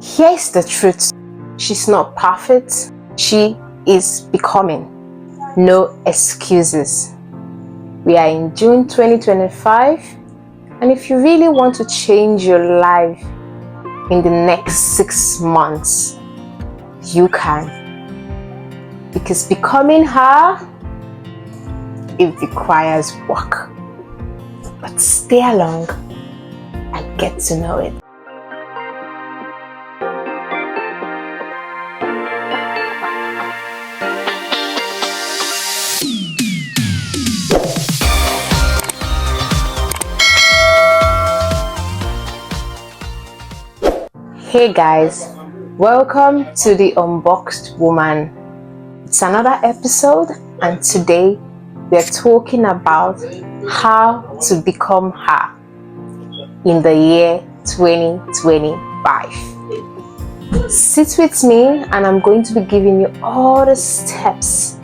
Here's the truth. She's not perfect. She is becoming. No excuses. We are in June 2025, and if you really want to change your life in the next 6 months, you can. Because becoming her, it requires work. But stay along and get to know it. Hey guys, welcome to the Unboxed Woman. It's another episode, and today we're talking about how to become her in the year 2025. Sit with me, and I'm going to be giving you all the steps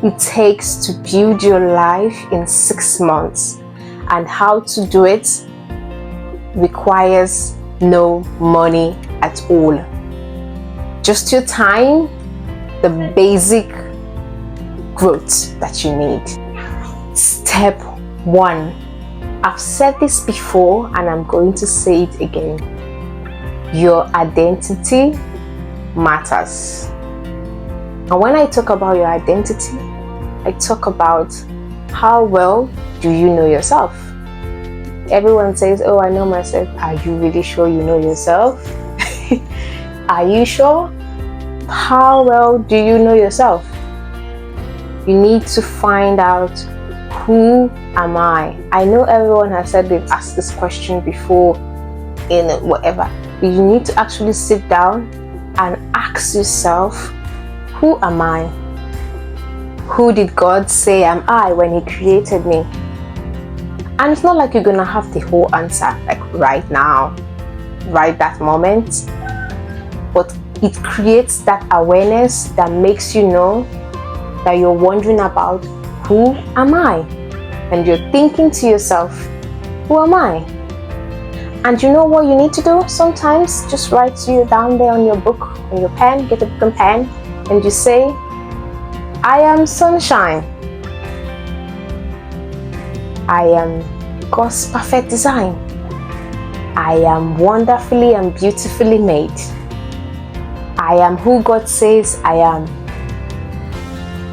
it takes to build your life in 6 months, and how to do it requires no money at all. Just your time, the basic growth that you need. Step 1. I've said this before and I'm going to say it again. Your identity matters. And when I talk about your identity, I talk about how well do you know yourself. Everyone says, oh, I know myself. Are you really sure you know yourself? Are you sure? How well do you know yourself? You need to find out, who am I? I know everyone has said they've asked this question before in whatever. But you need to actually sit down and ask yourself, who am I? Who did God say am I when He created me? And it's not like you're gonna have the whole answer like right now, right that moment, but it creates that awareness that makes you know that you're wondering about, who am I? And you're thinking to yourself, who am I? And you know what you need to do? Sometimes just write you down there on your book, on your pen, get a book and pen, and you say, I am sunshine. I am God's perfect design. I am wonderfully and beautifully made. I am who God says I am.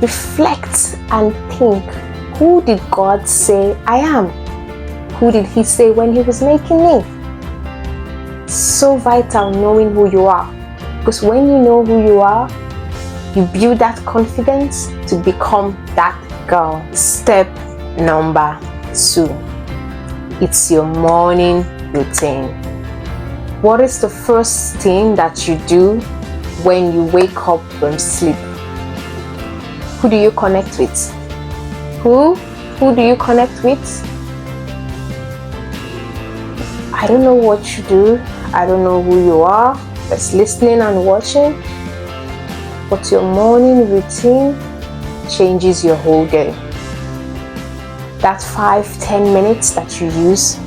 Reflect and think, who did God say I am? Who did He say when He was making me? So vital knowing who you are, because when you know who you are, you build that confidence to become that girl. Step number 2. It's your morning routine. What is the first thing that you do when you wake up from sleep? Who do you connect with? Who do you connect with? I don't know what you do. I don't know who you are that's listening and watching. But your morning routine changes your whole day. That 5-10 minutes that you use,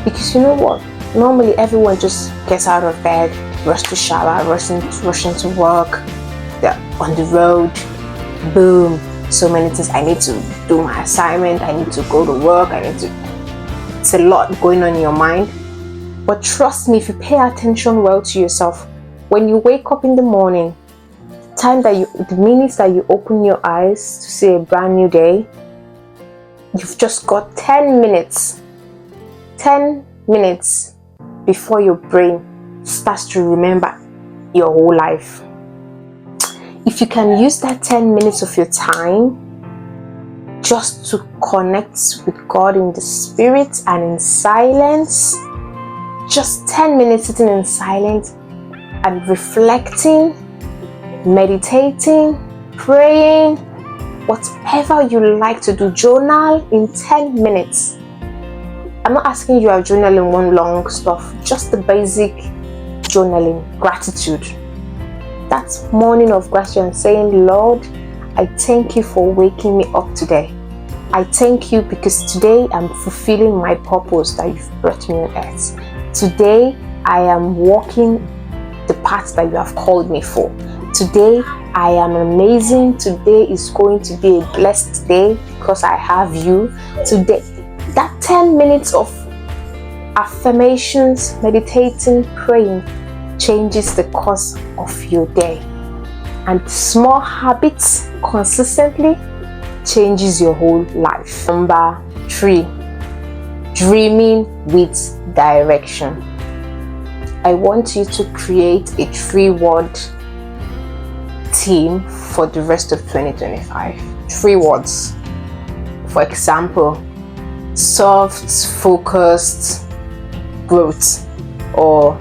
because you know what, normally everyone just gets out of bed, rush to shower, rush into work, they're on the road, boom, so many things. I need to do my assignment, I need to go to work, it's a lot going on in your mind. But trust me, if you pay attention well to yourself, when you wake up in the morning, the minutes that you open your eyes to see a brand new day, you've just got 10 minutes before your brain starts to remember your whole life. If you can use that 10 minutes of your time just to connect with God in the spirit and in silence, just 10 minutes sitting in silence and reflecting, meditating, praying, whatever you like to do, journal in 10 minutes. I'm not asking you to journal in one long stuff, just the basic journaling, gratitude. That morning of gratitude, saying, Lord, I thank you for waking me up today. I thank you because today I'm fulfilling my purpose that you've brought me on earth. Today I am walking path that you have called me for. Today, I am amazing. Today is going to be a blessed day because I have you. Today, that 10 minutes of affirmations, meditating, praying changes the course of your day. And small habits consistently changes your whole life. Number 3, dreaming with direction. I want you to create a 3-word theme for the rest of 2025. 3 words. For example, soft, focused growth, or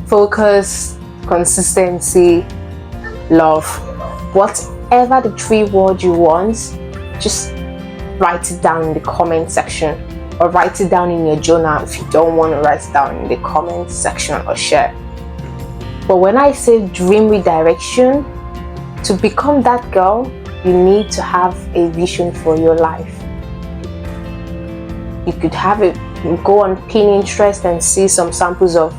focus, consistency, love. Whatever the 3 words you want, just write it down in the comment section, or write it down in your journal if you don't want to write it down in the comment section or share. But when I say dream with direction, to become that girl, you need to have a vision for your life. You could have it, go on Pinterest and see some samples of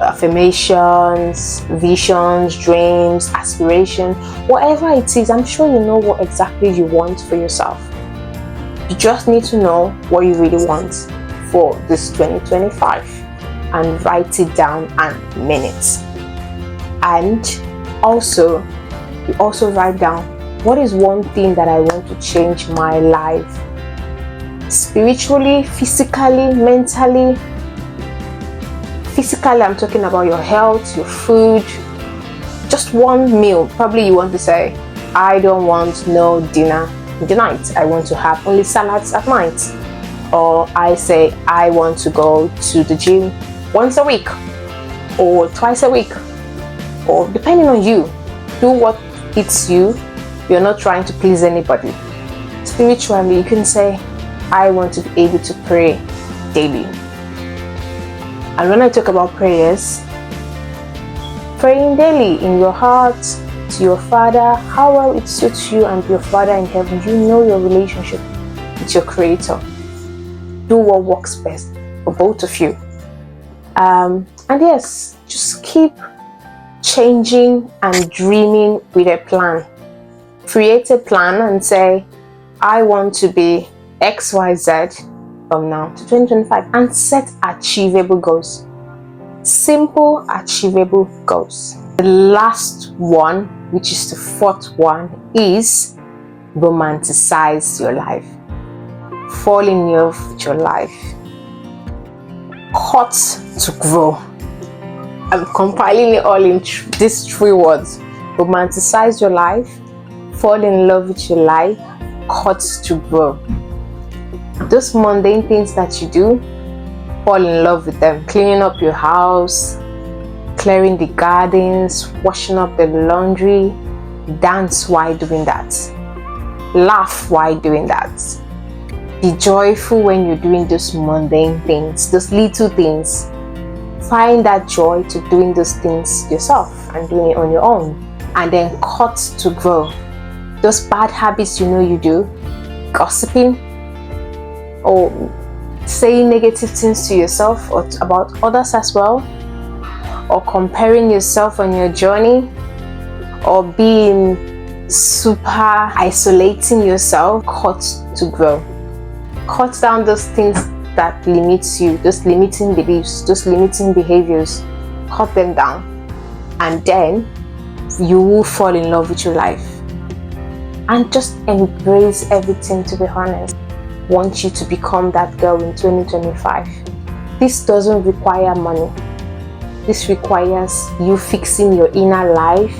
affirmations, visions, dreams, aspiration, whatever it is. I'm sure you know what exactly you want for yourself. You just need to know what you really want for this 2025 and write it down and mean it. And also, you also write down, what is one thing that I want to change my life? Spiritually, physically, mentally. Physically, I'm talking about your health, your food. Just one meal. Probably you want to say, I don't want no dinner in the night. I want to have only salads at night. Or I say, I want to go to the gym once a week or twice a week. Or depending on you, do what fits you. You're not trying to please anybody. Spiritually, you can say, I want to be able to pray daily. And when I talk about prayers, praying daily in your heart to your Father, how well it suits you and your Father in heaven. You know your relationship with your Creator. Do what works best for both of you. And yes, just keep changing and dreaming with a plan. Create a plan and say, I want to be XYZ from now to 2025, and set achievable goals. Simple, achievable goals. The last one, which is the 4th one, is romanticize your life. Fall in love with your life. Cut to grow. I'm compiling it all in these 3 words. Romanticize your life, fall in love with your life, cut to grow. Those mundane things that you do, fall in love with them. Cleaning up your house, clearing the gardens, washing up the laundry. Dance while doing that. Laugh while doing that. Be joyful when you're doing those mundane things, those little things. Find that joy to doing those things yourself and doing it on your own. And then cut to grow. Those bad habits you know you do, gossiping, or saying negative things to yourself or about others as well, or comparing yourself on your journey, or being super isolating yourself, cut to grow. Cut down those things that limits you, those limiting beliefs, those limiting behaviors. Cut them down, and then you will fall in love with your life. And just embrace everything, to be honest. Want you to become that girl in 2025. This doesn't require money. This requires you fixing your inner life,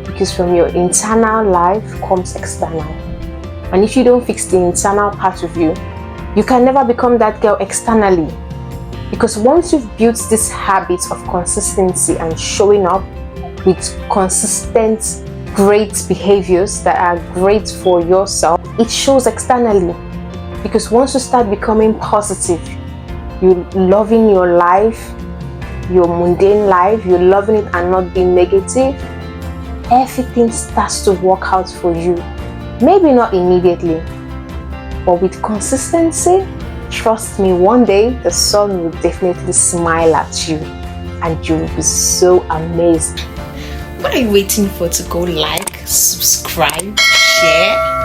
because from your internal life comes external. And if you don't fix the internal part of you, you can never become that girl externally. Because once you've built this habit of consistency and showing up with consistent, great behaviors that are great for yourself, it shows externally. Because once you start becoming positive, you're loving your life, your mundane life, you're loving it and not being negative, everything starts to work out for you. Maybe not immediately, but with consistency, trust me, one day the sun will definitely smile at you. and you'll be so amazed. What are you waiting for to go like, subscribe, share?